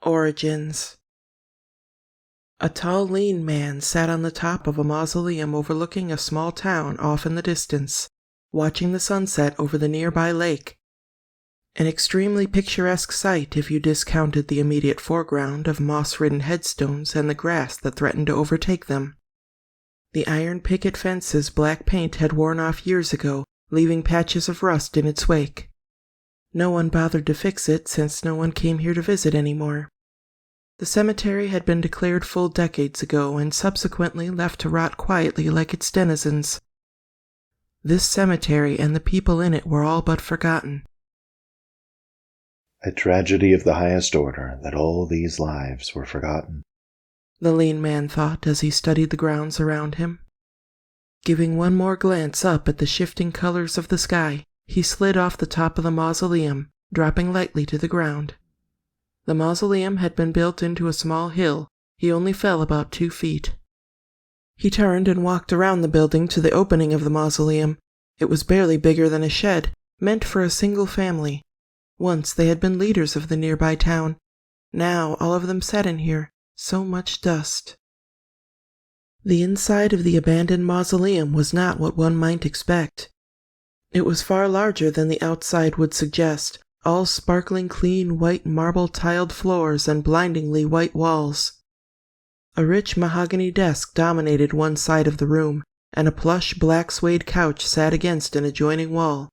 Origins. A tall, lean man sat on the top of a mausoleum overlooking a small town off in the distance, watching the sunset over the nearby lake. An extremely picturesque sight if you discounted the immediate foreground of moss-ridden headstones and the grass that threatened to overtake them. The iron picket fence's black paint had worn off years ago, leaving patches of rust in its wake. No one bothered to fix it since no one came here to visit anymore. The cemetery had been declared full decades ago and subsequently left to rot quietly like its denizens. This cemetery and the people in it were all but forgotten. A tragedy of the highest order that all these lives were forgotten, The lean man thought as he studied the grounds around him. Giving one more glance up at the shifting colors of the sky, he slid off the top of the mausoleum, dropping lightly to the ground. The mausoleum had been built into a small hill. He only fell about 2 feet. He turned and walked around the building to the opening of the mausoleum. It was barely bigger than a shed, meant for a single family. Once they had been leaders of the nearby town. Now all of them sat in here, so much dust. The inside of the abandoned mausoleum was not what one might expect. It was far larger than the outside would suggest, all sparkling clean white marble tiled floors and blindingly white walls. A rich mahogany desk dominated one side of the room, and a plush black suede couch sat against an adjoining wall.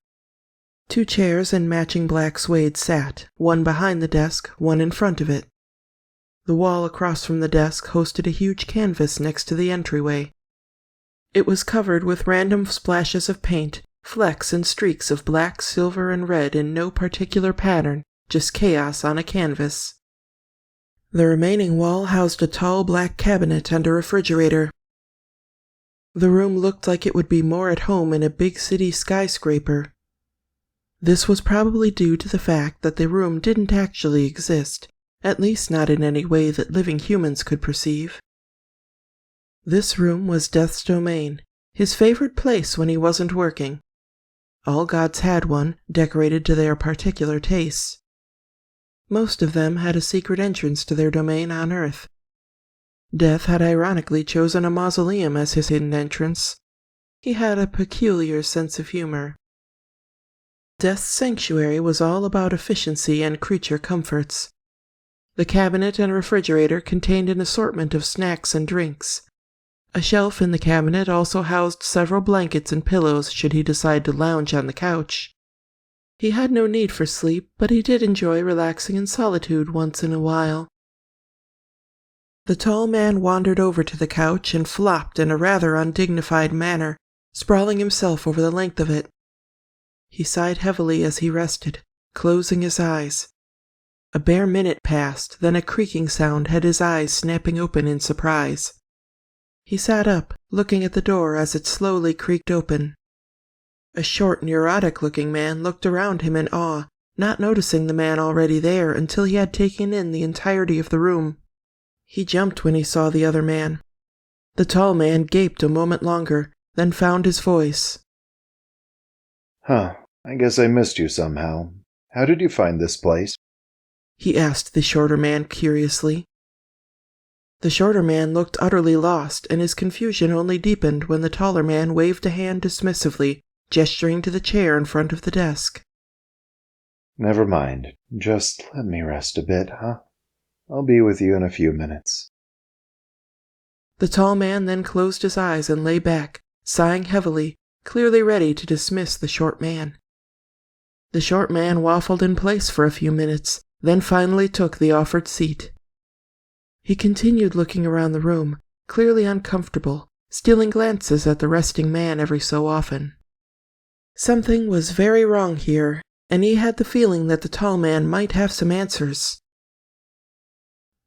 2 chairs in matching black suede sat, one behind the desk, one in front of it. The wall across from the desk hosted a huge canvas next to the entryway. It was covered with random splashes of paint, flecks and streaks of black, silver, and red in no particular pattern, just chaos on a canvas. The remaining wall housed a tall black cabinet and a refrigerator. The room looked like it would be more at home in a big city skyscraper. This was probably due to the fact that the room didn't actually exist, at least not in any way that living humans could perceive. This room was Death's domain, his favorite place when he wasn't working. All gods had one, decorated to their particular tastes. Most of them had a secret entrance to their domain on Earth. Death had ironically chosen a mausoleum as his hidden entrance. He had a peculiar sense of humor. Death's sanctuary was all about efficiency and creature comforts. The cabinet and refrigerator contained an assortment of snacks and drinks. A shelf in the cabinet also housed several blankets and pillows should he decide to lounge on the couch. He had no need for sleep, but he did enjoy relaxing in solitude once in a while. The tall man wandered over to the couch and flopped in a rather undignified manner, sprawling himself over the length of it. He sighed heavily as he rested, closing his eyes. A bare minute passed, then a creaking sound had his eyes snapping open in surprise. He sat up, looking at the door as it slowly creaked open. A short, neurotic-looking man looked around him in awe, not noticing the man already there until he had taken in the entirety of the room. He jumped when he saw the other man. The tall man gaped a moment longer, then found his voice. I guess I missed you somehow. How did you find this place? He asked the shorter man curiously. The shorter man looked utterly lost, and his confusion only deepened when the taller man waved a hand dismissively, gesturing to the chair in front of the desk. Never mind. Just let me rest a bit, huh? I'll be with you in a few minutes. The tall man then closed his eyes and lay back, sighing heavily, clearly ready to dismiss the short man. The short man waffled in place for a few minutes, then finally took the offered seat. He continued looking around the room, clearly uncomfortable, stealing glances at the resting man every so often. Something was very wrong here, and he had the feeling that the tall man might have some answers.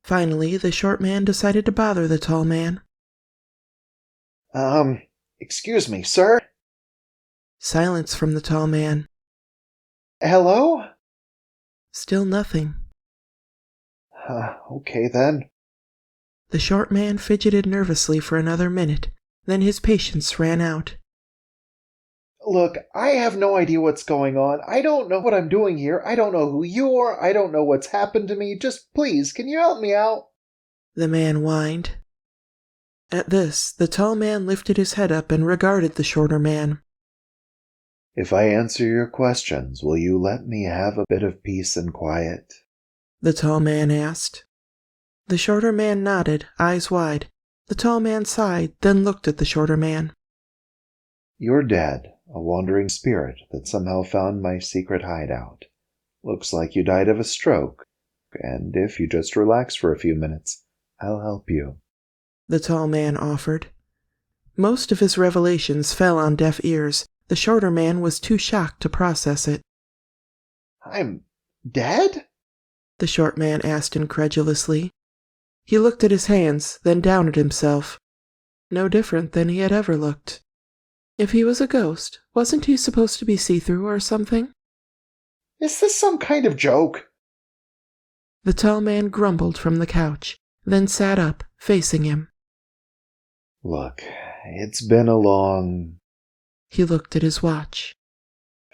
Finally, the short man decided to bother the tall man. Excuse me, sir? Silence from the tall man. Hello? Still nothing. Okay then. The short man fidgeted nervously for another minute, then his patience ran out. Look, I have no idea what's going on. I don't know what I'm doing here. I don't know who you are. I don't know what's happened to me. Just please, can you help me out? The man whined. At this, the tall man lifted his head up and regarded the shorter man. If I answer your questions, will you let me have a bit of peace and quiet? The tall man asked. The shorter man nodded, eyes wide. The tall man sighed, then looked at the shorter man. You're dead, a wandering spirit that somehow found my secret hideout. Looks like you died of a stroke, and if you just relax for a few minutes, I'll help you. The tall man offered. Most of his revelations fell on deaf ears. The shorter man was too shocked to process it. I'm dead? The short man asked incredulously. He looked at his hands, then down at himself. No different than he had ever looked. If he was a ghost, wasn't he supposed to be see-through or something? Is this some kind of joke? The tall man grumbled from the couch, then sat up, facing him. Look, it's been a long... He looked at his watch.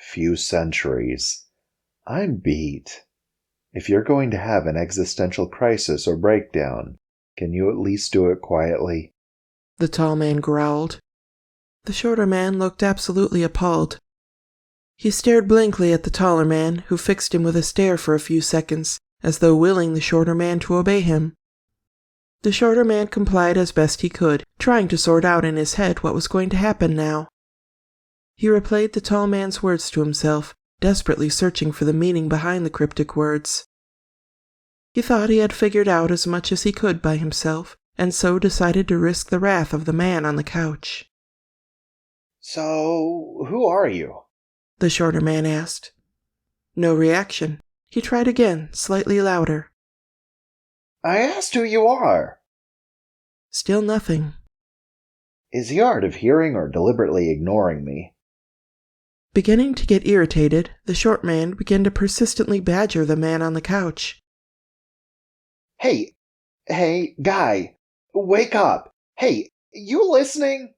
few centuries. I'm beat. If you're going to have an existential crisis or breakdown, can you at least do it quietly? The tall man growled. The shorter man looked absolutely appalled. He stared blankly at the taller man, who fixed him with a stare for a few seconds, as though willing the shorter man to obey him. The shorter man complied as best he could, trying to sort out in his head what was going to happen now. He replayed the tall man's words to himself, desperately searching for the meaning behind the cryptic words. He thought he had figured out as much as he could by himself, and so decided to risk the wrath of the man on the couch. So, who are you? The shorter man asked. No reaction. He tried again, slightly louder. I asked who you are. Still nothing. Is he hard of hearing or deliberately ignoring me? Beginning to get irritated, the short man began to persistently badger the man on the couch. Hey, guy, wake up. Hey, you listening?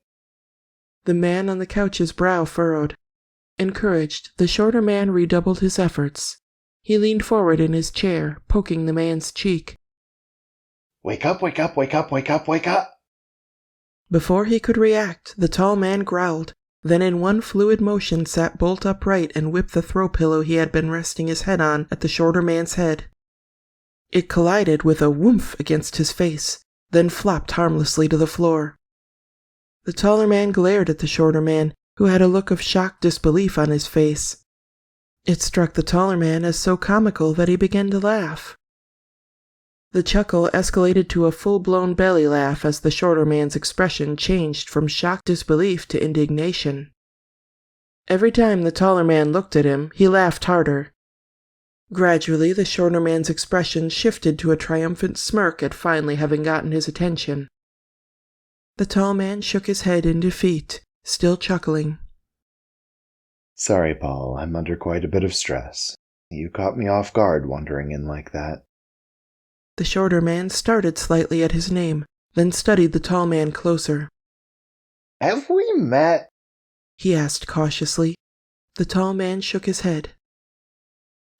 The man on the couch's brow furrowed. Encouraged, the shorter man redoubled his efforts. He leaned forward in his chair, poking the man's cheek. Wake up, wake up, wake up, wake up, wake up! Before he could react, the tall man growled, then in one fluid motion sat bolt upright and whipped the throw pillow he had been resting his head on at the shorter man's head. It collided with a whoomph against his face, then flopped harmlessly to the floor. The taller man glared at the shorter man, who had a look of shocked disbelief on his face. It struck the taller man as so comical that he began to laugh. The chuckle escalated to a full-blown belly laugh as the shorter man's expression changed from shocked disbelief to indignation. Every time the taller man looked at him, he laughed harder. Gradually, the shorter man's expression shifted to a triumphant smirk at finally having gotten his attention. The tall man shook his head in defeat, still chuckling. Sorry, Paul, I'm under quite a bit of stress. You caught me off guard wandering in like that. The shorter man started slightly at his name, then studied the tall man closer. Have we met? He asked cautiously. The tall man shook his head.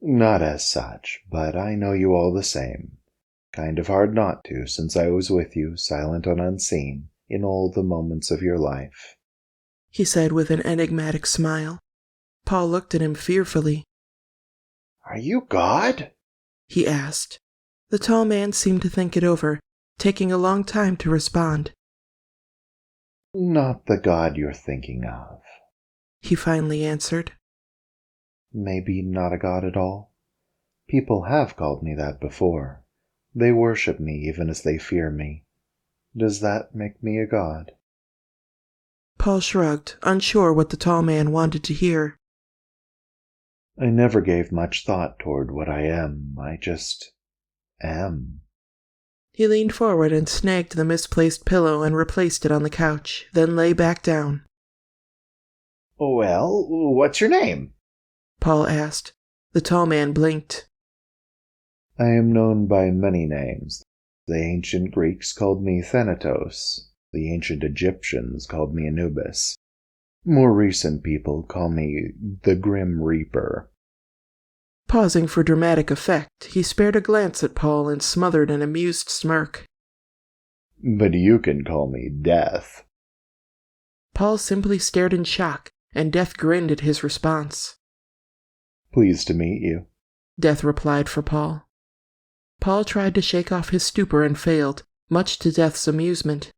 Not as such, but I know you all the same. Kind of hard not to, since I was with you, silent and unseen, in all the moments of your life. He said with an enigmatic smile. Paul looked at him fearfully. Are you God? He asked. The tall man seemed to think it over, taking a long time to respond. Not the God you're thinking of. He finally answered. Maybe not a God at all. People have called me that before. They worship me even as they fear me. Does that make me a god? Paul shrugged, unsure what the tall man wanted to hear. I never gave much thought toward what I am. I just am. He leaned forward and snagged the misplaced pillow and replaced it on the couch, then lay back down. Well, what's your name? Paul asked. The tall man blinked. I am known by many names. The ancient Greeks called me Thanatos. The ancient Egyptians called me Anubis. More recent people call me the Grim Reaper. Pausing for dramatic effect, he spared a glance at Paul and smothered an amused smirk. But you can call me Death. Paul simply stared in shock, and Death grinned at his response. Pleased to meet you, Death replied for Paul. Paul tried to shake off his stupor and failed, much to Death's amusement.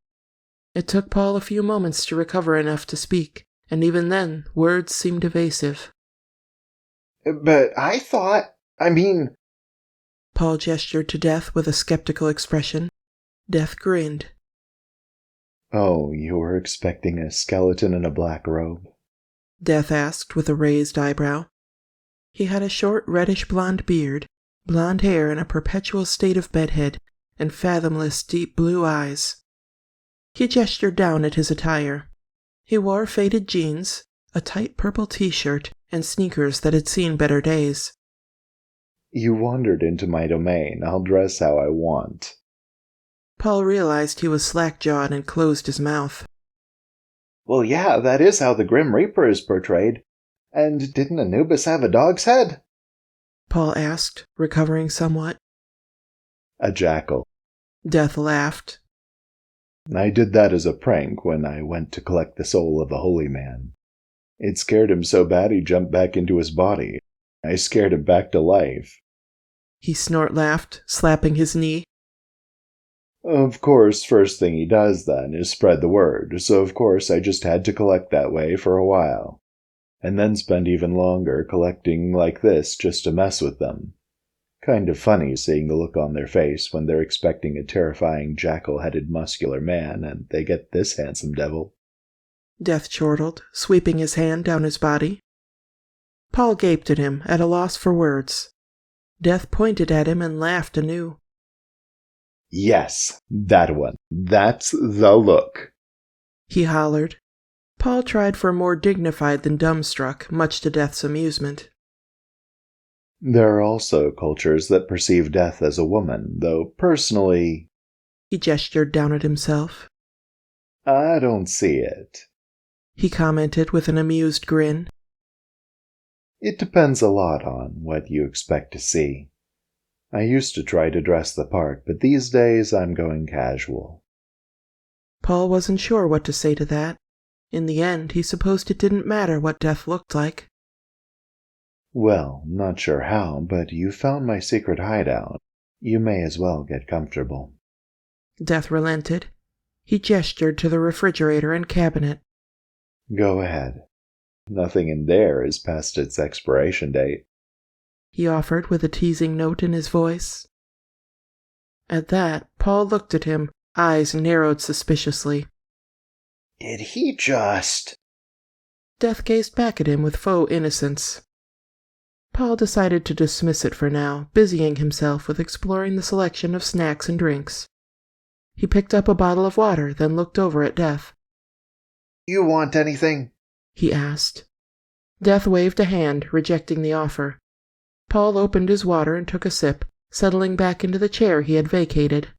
It took Paul a few moments to recover enough to speak, and even then, words seemed evasive. But I mean... Paul gestured to Death with a skeptical expression. Death grinned. Oh, you were expecting a skeleton in a black robe? Death asked with a raised eyebrow. He had a short reddish-blonde beard, blonde hair in a perpetual state of bedhead, and fathomless deep blue eyes. He gestured down at his attire. He wore faded jeans, a tight purple t-shirt, and sneakers that had seen better days. You wandered into my domain. I'll dress how I want. Paul realized he was slack-jawed and closed his mouth. Well, yeah, that is how the Grim Reaper is portrayed. And didn't Anubis have a dog's head? Paul asked, recovering somewhat. A jackal. Death laughed. I did that as a prank when I went to collect the soul of a holy man. It scared him so bad he jumped back into his body. I scared him back to life. He snort-laughed, slapping his knee. Of course, first thing he does then is spread the word, so of course I just had to collect that way for a while. And then spend even longer collecting like this just to mess with them. Kind of funny seeing the look on their face when they're expecting a terrifying jackal-headed muscular man and they get this handsome devil. Death chortled, sweeping his hand down his body. Paul gaped at him, at a loss for words. Death pointed at him and laughed anew. Yes, that one. That's the look. He hollered. Paul tried for more dignified than dumbstruck, much to Death's amusement. There are also cultures that perceive death as a woman, though personally... He gestured down at himself. I don't see it. He commented with an amused grin. It depends a lot on what you expect to see. I used to try to dress the part, but these days I'm going casual. Paul wasn't sure what to say to that. In the end, he supposed it didn't matter what Death looked like. Well, not sure how, but you found my secret hideout. You may as well get comfortable. Death relented. He gestured to the refrigerator and cabinet. Go ahead. Nothing in there is past its expiration date. He offered with a teasing note in his voice. At that, Paul looked at him, eyes narrowed suspiciously. Did he just... Death gazed back at him with faux innocence. Paul decided to dismiss it for now, busying himself with exploring the selection of snacks and drinks. He picked up a bottle of water, then looked over at Death. You want anything? He asked. Death waved a hand, rejecting the offer. Paul opened his water and took a sip, settling back into the chair he had vacated.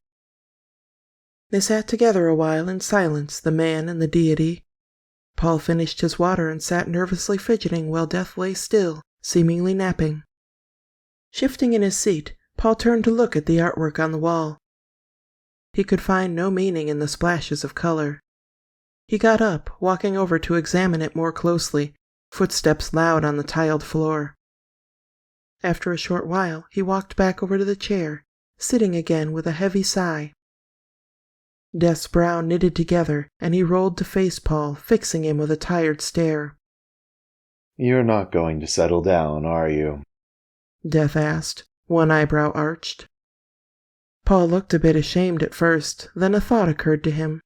They sat together a while in silence, the man and the deity. Paul finished his water and sat nervously fidgeting while Death lay still, seemingly napping. Shifting in his seat, Paul turned to look at the artwork on the wall. He could find no meaning in the splashes of color. He got up, walking over to examine it more closely, footsteps loud on the tiled floor. After a short while, he walked back over to the chair, sitting again with a heavy sigh. Death's brow knitted together, and he rolled to face Paul, fixing him with a tired stare. You're not going to settle down, are you? Death asked, one eyebrow arched. Paul looked a bit ashamed at first, then a thought occurred to him.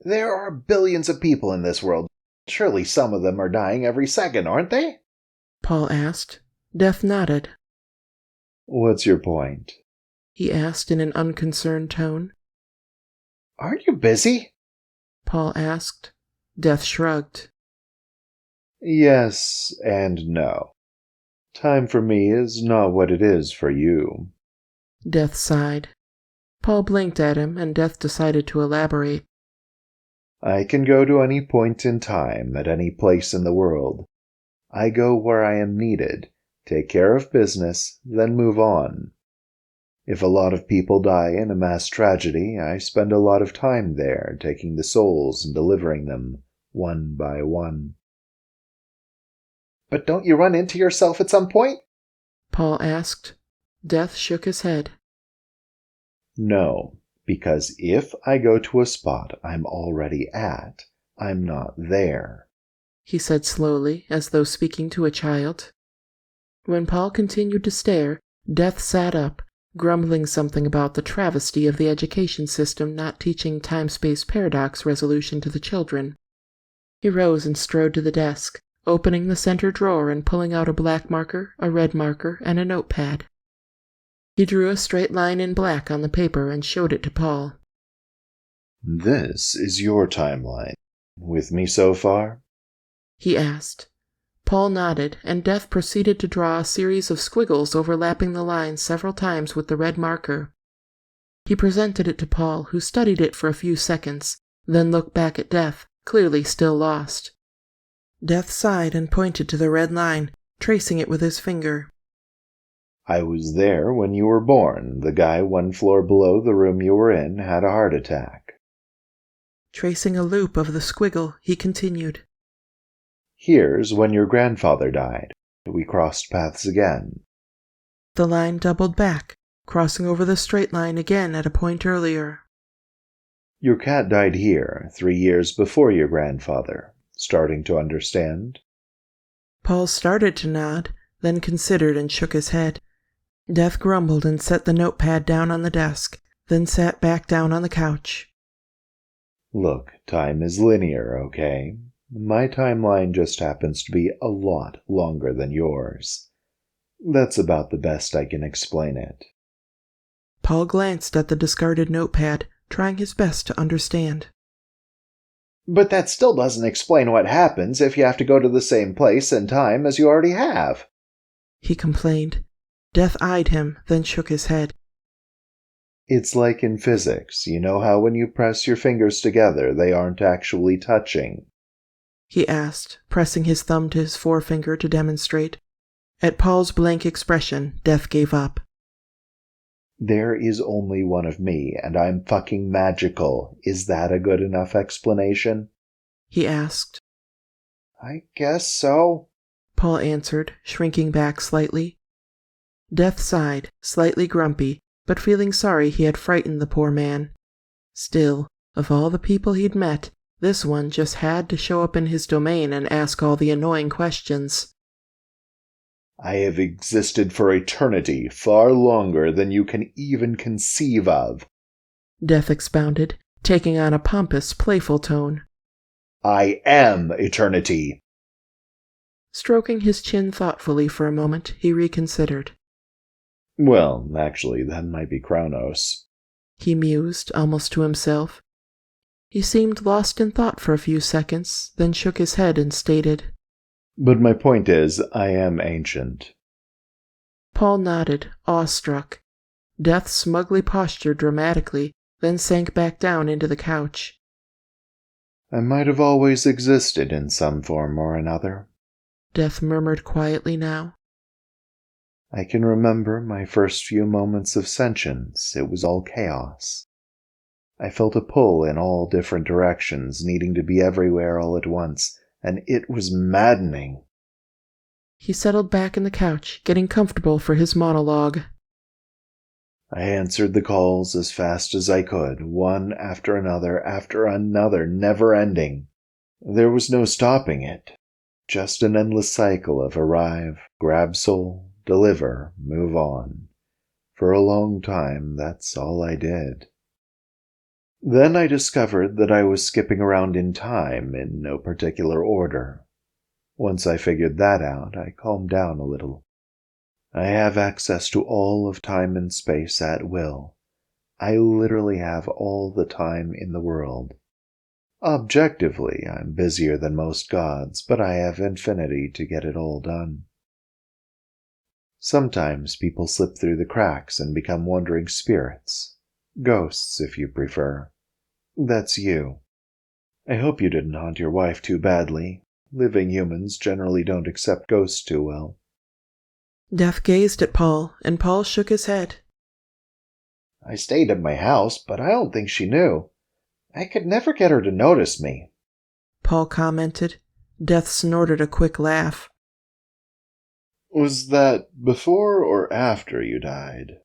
There are billions of people in this world. Surely some of them are dying every second, aren't they? Paul asked. Death nodded. What's your point? He asked in an unconcerned tone. Aren't you busy? Paul asked. Death shrugged. Yes and no. Time for me is not what it is for you. Death sighed. Paul blinked at him, and Death decided to elaborate. I can go to any point in time, at any place in the world. I go where I am needed, take care of business, then move on. If a lot of people die in a mass tragedy, I spend a lot of time there, taking the souls and delivering them, one by one. But don't you run into yourself at some point? Paul asked. Death shook his head. No, because if I go to a spot I'm already at, I'm not there, he said slowly, as though speaking to a child. When Paul continued to stare, Death sat up, grumbling something about the travesty of the education system not teaching time-space paradox resolution to the children. He rose and strode to the desk, opening the center drawer and pulling out a black marker, a red marker, and a notepad. He drew a straight line in black on the paper and showed it to Paul. This is your timeline. With me so far? He asked. Paul nodded, and Death proceeded to draw a series of squiggles overlapping the lines several times with the red marker. He presented it to Paul, who studied it for a few seconds, then looked back at Death, clearly still lost. Death sighed and pointed to the red line, tracing it with his finger. I was there when you were born. The guy one floor below the room you were in had a heart attack. Tracing a loop of the squiggle, he continued. Here's when your grandfather died. We crossed paths again. The line doubled back, crossing over the straight line again at a point earlier. Your cat died here, 3 years before your grandfather. Starting to understand? Paul started to nod, then considered and shook his head. Death grumbled and set the notepad down on the desk, then sat back down on the couch. Look, time is linear, okay? My timeline just happens to be a lot longer than yours. That's about the best I can explain it. Paul glanced at the discarded notepad, trying his best to understand. But that still doesn't explain what happens if you have to go to the same place and time as you already have, he complained. Death eyed him, then shook his head. It's like in physics. You know how when you press your fingers together, they aren't actually touching? He asked, pressing his thumb to his forefinger to demonstrate. At Paul's blank expression, Death gave up. There is only one of me, and I'm fucking magical. Is that a good enough explanation? He asked. I guess so, Paul answered, shrinking back slightly. Death sighed, slightly grumpy, but feeling sorry he had frightened the poor man. Still, of all the people he'd met, this one just had to show up in his domain and ask all the annoying questions. I have existed for eternity, far longer than you can even conceive of, Death expounded, taking on a pompous, playful tone. I am eternity. Stroking his chin thoughtfully for a moment, he reconsidered. Well, actually, that might be Kronos, he mused, almost to himself. He seemed lost in thought for a few seconds, then shook his head and stated, But my point is, I am ancient. Paul nodded, awestruck. Death smugly postured dramatically, then sank back down into the couch. I might have always existed in some form or another, Death murmured quietly now. I can remember my first few moments of sentience. It was all chaos. I felt a pull in all different directions, needing to be everywhere all at once, and it was maddening. He settled back in the couch, getting comfortable for his monologue. I answered the calls as fast as I could, one after another, never ending. There was no stopping it, just an endless cycle of arrive, grab soul, deliver, move on. For a long time, that's all I did. Then I discovered that I was skipping around in time in no particular order. Once I figured that out, I calmed down a little. I have access to all of time and space at will. I literally have all the time in the world. Objectively, I'm busier than most gods, but I have infinity to get it all done. Sometimes people slip through the cracks and become wandering spirits. Ghosts, if you prefer. That's you. I hope you didn't haunt your wife too badly. Living humans generally don't accept ghosts too well. Death gazed at Paul, and Paul shook his head. I stayed at my house, but I don't think she knew. I could never get her to notice me. Paul commented. Death snorted a quick laugh. Was that before or after you died?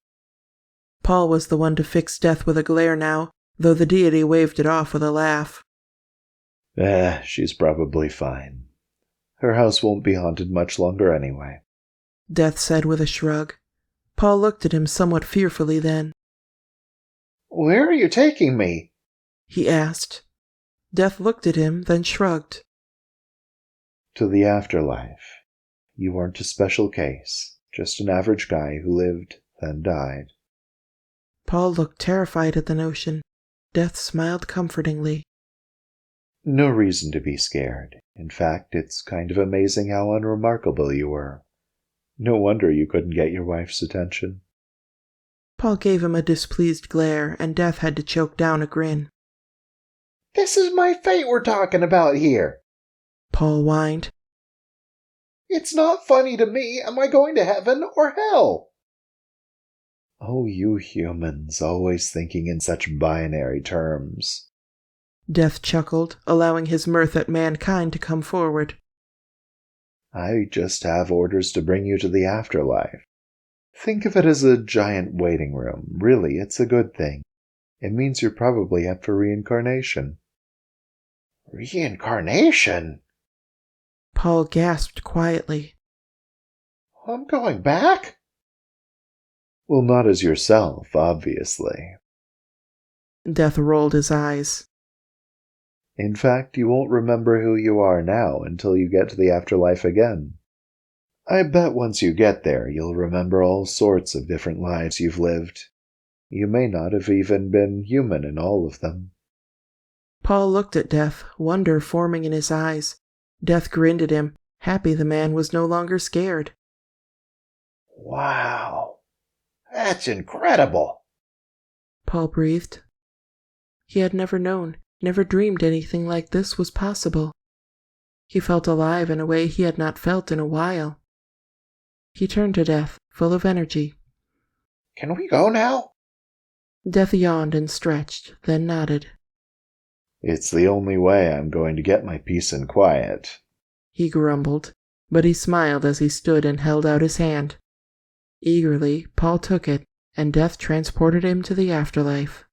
Paul was the one to fix Death with a glare now, though the deity waved it off with a laugh. She's probably fine. Her house won't be haunted much longer anyway. Death said with a shrug. Paul looked at him somewhat fearfully then. Where are you taking me? He asked. Death looked at him, then shrugged. To the afterlife. You weren't a special case, just an average guy who lived, then died. Paul looked terrified at the notion. Death smiled comfortingly. No reason to be scared. In fact, it's kind of amazing how unremarkable you were. No wonder you couldn't get your wife's attention. Paul gave him a displeased glare, and Death had to choke down a grin. This is my fate we're talking about here. Paul whined. It's not funny to me. Am I going to heaven or hell? Oh, you humans, always thinking in such binary terms. Death chuckled, allowing his mirth at mankind to come forward. I just have orders to bring you to the afterlife. Think of it as a giant waiting room. Really, it's a good thing. It means you're probably up for reincarnation. Reincarnation? Paul gasped quietly. I'm going back? Well, not as yourself, obviously. Death rolled his eyes. In fact, you won't remember who you are now until you get to the afterlife again. I bet once you get there, you'll remember all sorts of different lives you've lived. You may not have even been human in all of them. Paul looked at Death, wonder forming in his eyes. Death grinned at him, happy the man was no longer scared. Wow. That's incredible. Paul breathed. He had never known, never dreamed anything like this was possible. He felt alive in a way he had not felt in a while. He turned to Death, full of energy. Can we go now? Death yawned and stretched, then nodded. It's the only way I'm going to get my peace and quiet. He grumbled, but he smiled as he stood and held out his hand. Eagerly, Paul took it, and Death transported him to the afterlife.